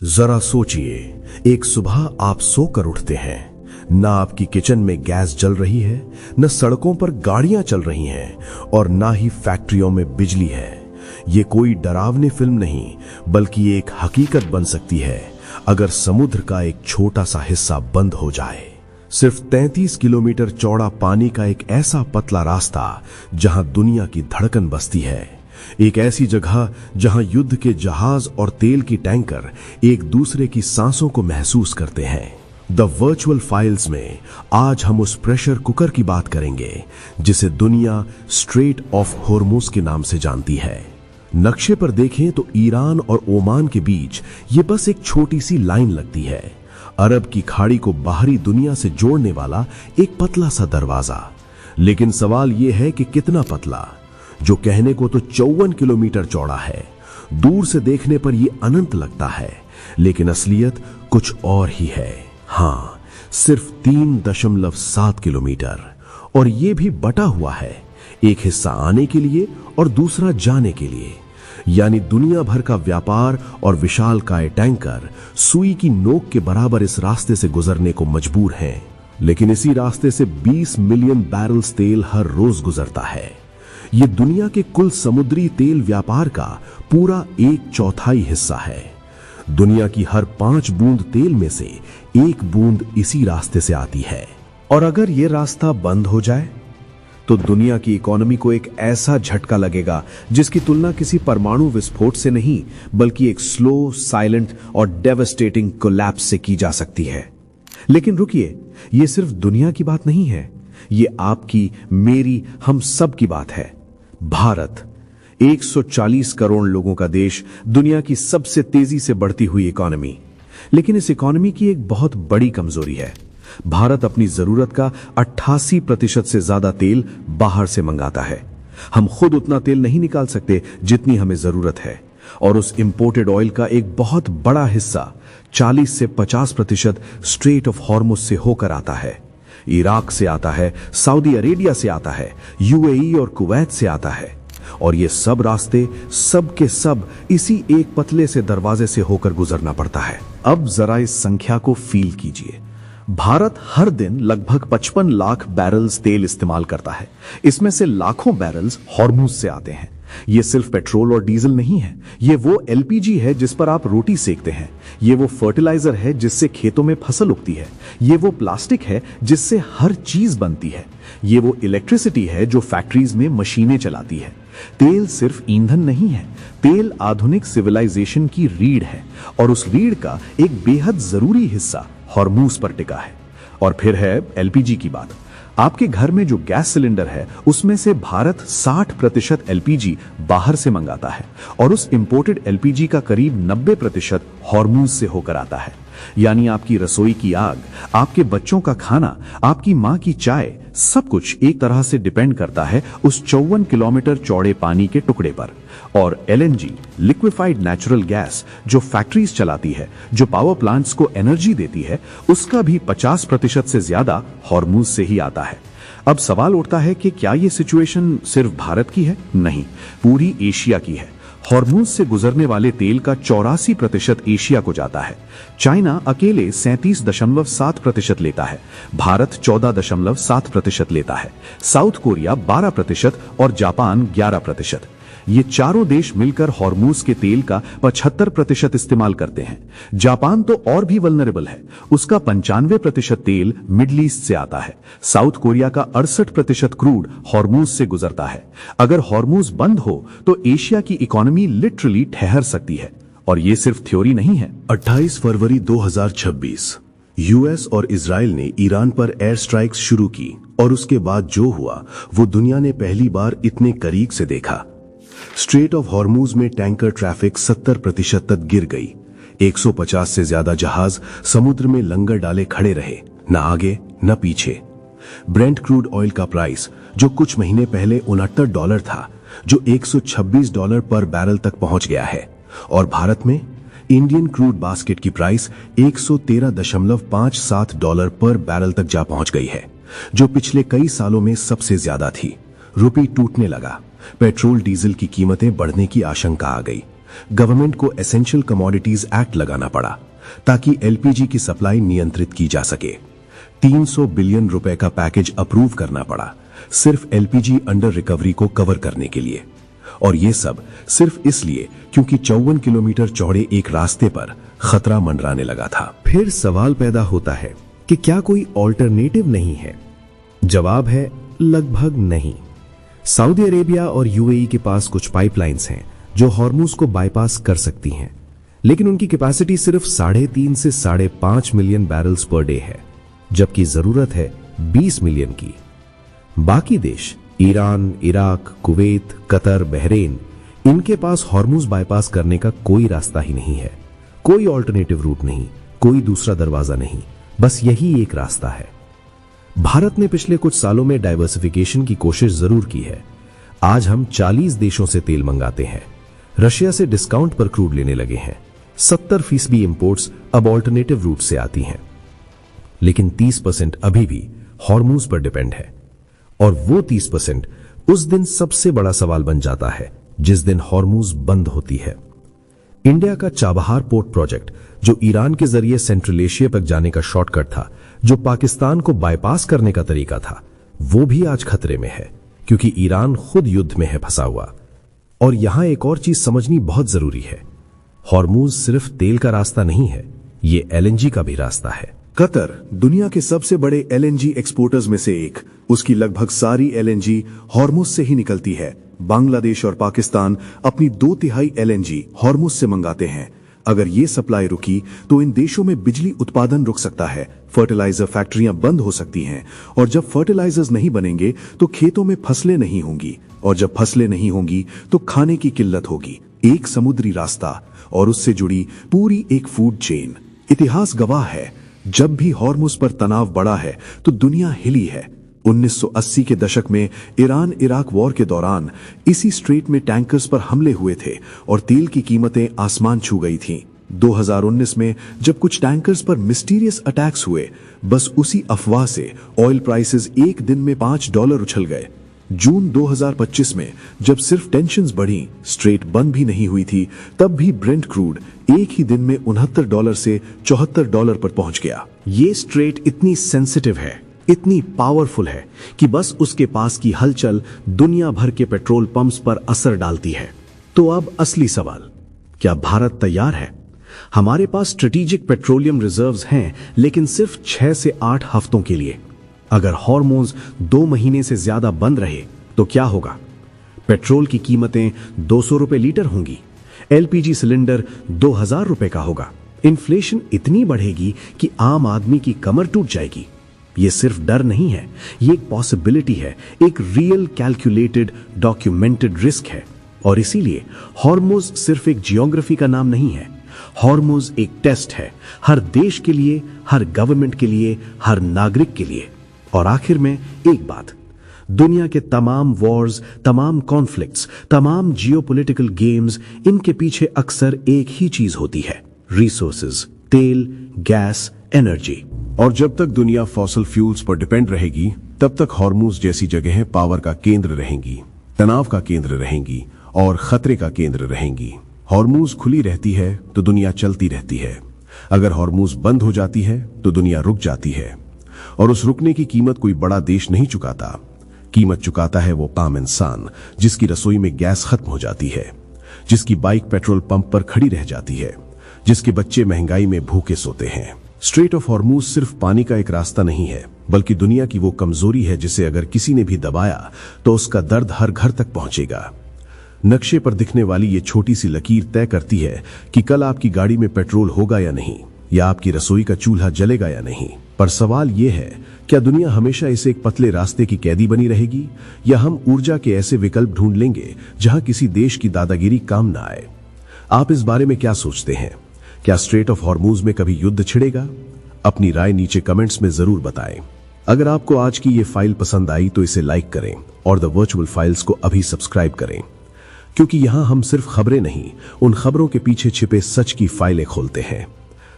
जरा सोचिए, एक सुबह आप सोकर उठते हैं, ना आपकी किचन में गैस जल रही है, न सड़कों पर गाड़ियां चल रही हैं और ना ही फैक्ट्रियों में बिजली है। ये कोई डरावनी फिल्म नहीं, बल्कि एक हकीकत बन सकती है अगर समुद्र का एक छोटा सा हिस्सा बंद हो जाए। सिर्फ 33 किलोमीटर चौड़ा पानी का एक ऐसा पतला रास्ता जहां दुनिया की धड़कन बसती है। एक ऐसी जगह जहां युद्ध के जहाज और तेल की टैंकर एक दूसरे की सांसों को महसूस करते हैं। द वर्चुअल फाइल्स में आज हम उस प्रेशर कुकर की बात करेंगे जिसे दुनिया स्ट्रेट ऑफ होर्मुज के नाम से जानती है। नक्शे पर देखें तो ईरान और ओमान के बीच ये बस एक छोटी सी लाइन लगती है, अरब की खाड़ी को बाहरी दुनिया से जोड़ने वाला एक पतला सा दरवाजा। लेकिन सवाल यह है कि कितना पतला, जो कहने को तो 54 किलोमीटर चौड़ा है। दूर से देखने पर यह अनंत लगता है, लेकिन असलियत कुछ और ही है। हाँ, सिर्फ 3.7 किलोमीटर, और यह भी बटा हुआ है, एक हिस्सा आने के लिए और दूसरा जाने के लिए। यानी दुनिया भर का व्यापार और विशालकाय टैंकर सुई की नोक के बराबर इस रास्ते से गुजरने को मजबूर हैं। लेकिन इसी रास्ते से 20 मिलियन बैरल्स तेल हर रोज गुजरता है। यह दुनिया के कुल समुद्री तेल व्यापार का पूरा 1/4 हिस्सा है। दुनिया की हर 5 बूंद तेल में से 1 बूंद इसी रास्ते से आती है। और अगर यह रास्ता बंद हो जाए तो दुनिया की इकोनॉमी को एक ऐसा झटका लगेगा जिसकी तुलना किसी परमाणु विस्फोट से नहीं, बल्कि एक स्लो, साइलेंट और डेवास्टेटिंग कोलैप्स से की जा सकती है। लेकिन रुकिए, यह सिर्फ दुनिया की बात नहीं है, यह आपकी, मेरी, हम सब की बात है। भारत, 140 करोड़ लोगों का देश, दुनिया की सबसे तेजी से बढ़ती हुई इकोनॉमी। लेकिन इस इकोनॉमी की एक बहुत बड़ी कमजोरी है। भारत अपनी जरूरत का 88% से ज्यादा तेल बाहर से मंगाता है। हम खुद उतना तेल नहीं निकाल सकते जितनी हमें जरूरत है, और उस इंपोर्टेड ऑयल का एक बहुत बड़ा हिस्सा 40 से 50% स्ट्रेट ऑफ हॉर्मुज से होकर आता है। इराक से आता है, सऊदी अरेबिया से आता है, यूएई और कुवैत से आता है, और ये सब रास्ते सब के सब इसी एक पतले से दरवाजे से होकर गुजरना पड़ता है। अब जरा इस संख्या को फील कीजिए। भारत हर दिन लगभग 55 लाख बैरल्स तेल इस्तेमाल करता है। इसमें से लाखों बैरल्स हॉर्मुज से आते हैं। ये सिर्फ पेट्रोल और डीजल नहीं है, ये वो एलपीजी है जिस पर आप रोटी सेकते हैं, ये वो फर्टिलाइजर है जिससे खेतों में फसल उगती है, ये वो प्लास्टिक है जिससे हर चीज बनती है, ये वो इलेक्ट्रिसिटी है जो फैक्ट्रीज में मशीनें चलाती है। तेल सिर्फ ईंधन नहीं है, तेल आधुनिक सिविलाइजेशन की रीढ़ है, और उस रीढ़ का एक बेहद जरूरी हिस्सा हॉर्मुज पर टिका है। और फिर है एलपीजी की बात। आपके घर में जो गैस सिलेंडर है, उसमें से भारत 60% एलपीजी बाहर से मंगाता है, और उस इंपोर्टेड एलपीजी का करीब 90% हॉर्मुज से होकर आता है। यानी आपकी रसोई की आग, आपके बच्चों का खाना, आपकी मां की चाय, सब कुछ एक तरह से डिपेंड करता है उस 54 किलोमीटर चौड़े पानी के टुकड़े पर। और एलएनजी, लिक्विफाइड नेचुरल गैस, जो फैक्ट्रीज चलाती है, जो पावर प्लांट्स को एनर्जी देती है, उसका भी 50% से ज्यादा हॉर्मुज से ही आता है। अब सवाल उठता है कि क्या यह सिचुएशन सिर्फ भारत की है? नहीं, पूरी एशिया की है। हॉर्मुज से गुजरने वाले तेल का 84% एशिया को जाता है। चाइना अकेले 37.7% लेता है, भारत 14.7% लेता है, साउथ कोरिया 12% और जापान 11%। ये चारों देश मिलकर हॉर्मुज के तेल का 75% इस्तेमाल करते हैं। जापान तो और भी वल्नरेबल है, उसका 95% तेल मिडिल ईस्ट से आता है। साउथ कोरिया का 68% क्रूड हॉर्मुज से गुजरता है। अगर हॉर्मुज बंद हो तो एशिया की इकोनॉमी लिटरली ठहर सकती है। और ये सिर्फ थ्योरी नहीं है। 28 फरवरी 2026 यूएस और इजराइल ने ईरान पर एयर स्ट्राइक्स शुरू की, और उसके बाद जो हुआ वो दुनिया ने पहली बार इतने करीब से देखा। स्ट्रेट ऑफ हॉर्मुज में टैंकर ट्रैफिक 70% तक गिर गई। 150 से ज्यादा जहाज समुद्र में लंगर डाले खड़े रहे, न आगे न पीछे। ब्रेंट क्रूड ऑयल का प्राइस, जो कुछ महीने पहले $69 था, जो $126 पर बैरल तक पहुंच गया है। और भारत में इंडियन क्रूड बास्केट की प्राइस $113.57 पर बैरल तक जा पहुंच गई है, जो पिछले कई सालों में सबसे ज्यादा थी। रुपये टूटने लगा, पेट्रोल डीजल की कीमतें बढ़ने की आशंका आ गई। गवर्नमेंट को एसेंशियल कमोडिटीज एक्ट लगाना पड़ा ताकि एलपीजी की सप्लाई नियंत्रित की जा सके। 300 बिलियन रुपए का पैकेज अप्रूव करना पड़ा सिर्फ एलपीजी अंडर रिकवरी को कवर करने के लिए, और यह सब सिर्फ इसलिए क्योंकि 54 किलोमीटर चौड़े एक रास्ते पर खतरा मंडराने लगा था। फिर सवाल पैदा होता है कि क्या कोई ऑल्टरनेटिव नहीं है? जवाब है लगभग नहीं। सऊदी अरेबिया और यूएई के पास कुछ पाइपलाइंस हैं जो हॉर्मुज को बाईपास कर सकती हैं, लेकिन उनकी कैपेसिटी सिर्फ 3.5 से 5.5 मिलियन बैरल्स पर डे है, जबकि जरूरत है 20 मिलियन की। बाकी देश Iran, Iraq, Kuwait, Qatar, Bahrain, इनके पास हॉर्मुज बाईपास करने का कोई रास्ता ही नहीं है। कोई ऑल्टरनेटिव रूट नहीं, कोई दूसरा दरवाजा नहीं, बस यही एक रास्ता है। भारत ने पिछले कुछ सालों में डाइवर्सिफिकेशन की कोशिश जरूर की है। आज हम 40 देशों से तेल मंगाते हैं, रशिया से डिस्काउंट पर क्रूड लेने लगे हैं। 70% इंपोर्ट्स अब ऑल्टरनेटिव रूट से आती हैं, लेकिन 30% अभी भी हॉर्मुज पर डिपेंड है। और वो 30% उस दिन सबसे बड़ा सवाल बन जाता है जिस दिन हॉर्मुज बंद होती है। इंडिया का चाबहार पोर्ट प्रोजेक्ट, जो ईरान के जरिए सेंट्रल एशिया तक जाने का शॉर्टकट था, जो पाकिस्तान को बाईपास करने का तरीका था, वो भी आज खतरे में है क्योंकि ईरान खुद युद्ध में है फंसा हुआ। और यहां एक और चीज समझनी बहुत जरूरी है, हॉर्मुज सिर्फ तेल का रास्ता नहीं है, ये एलएनजी का भी रास्ता है। कतर दुनिया के सबसे बड़े एलएनजी एक्सपोर्टर्स में से एक, उसकी लगभग सारी एलएनजी हॉर्मुज से ही निकलती है। बांग्लादेश और पाकिस्तान अपनी 2/3 एलएनजी हॉर्मुज से मंगाते हैं। अगर ये सप्लाई रुकी तो इन देशों में बिजली उत्पादन रुक सकता है, फर्टिलाइजर फैक्ट्रियां बंद हो सकती हैं, और जब फर्टिलाइजर्स नहीं बनेंगे तो खेतों में फसलें नहीं होंगी, और जब फसलें नहीं होंगी तो खाने की किल्लत होगी। एक समुद्री रास्ता और उससे जुड़ी पूरी एक फूड चेन। इतिहास गवाह है, जब भी हॉर्मुज पर तनाव बढ़ा है तो दुनिया हिली है। 1980 के दशक में ईरान इराक वॉर के दौरान इसी स्ट्रेट में टैंकर्स पर हमले हुए थे और तेल की कीमतें आसमान छू गई थीं। 2019 में जब कुछ टैंकर्स पर मिस्टीरियस अटैक्स हुए, बस उसी अफवाह से ऑयल प्राइसेस एक दिन में $5 उछल गए। जून 2025 में जब सिर्फ टेंशन्स बढ़ी, स्ट्रेट बंद भी नहीं हुई थी, तब भी ब्रेंट क्रूड एक ही दिन में $69 से $74 पर पहुंच गया। ये स्ट्रेट इतनी सेंसिटिव है, इतनी पावरफुल है कि बस उसके पास की हलचल दुनिया भर के पेट्रोल पंप्स पर असर डालती है। तो अब असली सवाल, क्या भारत तैयार है? हमारे पास स्ट्रेटेजिक पेट्रोलियम रिजर्व्स हैं, लेकिन सिर्फ 6 से 8 हफ्तों के लिए। अगर हॉर्मुज 2 महीने से ज्यादा बंद रहे तो क्या होगा? पेट्रोल की कीमतें 200 रुपए लीटर होंगी, एलपीजी सिलेंडर 2000 रुपए का होगा। इन्फ्लेशन इतनी बढ़ेगी कि आम आदमी की कमर टूट जाएगी। ये सिर्फ डर नहीं है, ये एक पॉसिबिलिटी है, एक रियल कैलकुलेटेड डॉक्यूमेंटेड रिस्क है। और इसीलिए हॉर्मुज सिर्फ एक जियोग्राफी का नाम नहीं है, हॉर्मुज एक टेस्ट है, हर देश के लिए, हर गवर्नमेंट के लिए, हर नागरिक के लिए। और आखिर में एक बात, दुनिया के तमाम वॉर्स, तमाम कॉन्फ्लिक्ट्स, तमाम जियोपॉलिटिकल गेम्स, इनके पीछे अक्सर एक ही चीज होती है, रिसोर्सेज, तेल, गैस, एनर्जी। और जब तक दुनिया फॉसिल फ्यूल्स पर डिपेंड रहेगी, तब तक हॉर्मुज जैसी जगहें पावर का केंद्र रहेंगी, तनाव का केंद्र रहेंगी और खतरे का केंद्र रहेंगी। हॉर्मुज खुली रहती है तो दुनिया चलती रहती है, अगर हॉर्मुज बंद हो जाती है तो दुनिया रुक जाती है। और उस रुकने की कीमत कोई बड़ा देश नहीं चुकाता, कीमत चुकाता है वो आम इंसान जिसकी रसोई में गैस खत्म हो जाती है, जिसकी बाइक पेट्रोल पंप पर खड़ी रह जाती है, जिसके बच्चे महंगाई में भूखे सोते हैं। स्ट्रेट ऑफ हॉर्मुज सिर्फ पानी का एक रास्ता नहीं है, बल्कि दुनिया की वो कमजोरी है जिसे अगर किसी ने भी दबाया तो उसका दर्द हर घर तक पहुंचेगा। नक्शे पर दिखने वाली ये छोटी सी लकीर तय करती है कि कल आपकी गाड़ी में पेट्रोल होगा या नहीं, या आपकी रसोई का चूल्हा जलेगा या नहीं। पर सवाल यह है, क्या दुनिया हमेशा इस एक पतले रास्ते की कैदी बनी रहेगी, या हम ऊर्जा के ऐसे विकल्प ढूंढ लेंगे जहां किसी देश की दादागिरी काम ना आए? आप इस बारे में क्या सोचते हैं? क्या स्ट्रेट ऑफ हॉर्मुज में कभी युद्ध छिड़ेगा? अपनी राय नीचे कमेंट्स में जरूर बताएं। अगर आपको आज की ये फाइल पसंद आई तो इसे लाइक करें और द वर्चुअल फाइल्स को अभी सब्सक्राइब करें, क्योंकि यहां हम सिर्फ खबरें नहीं, उन खबरों के पीछे छिपे सच की फाइलें खोलते हैं।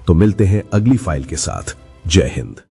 तो मिलते हैं अगली फाइल के साथ। जय हिंद।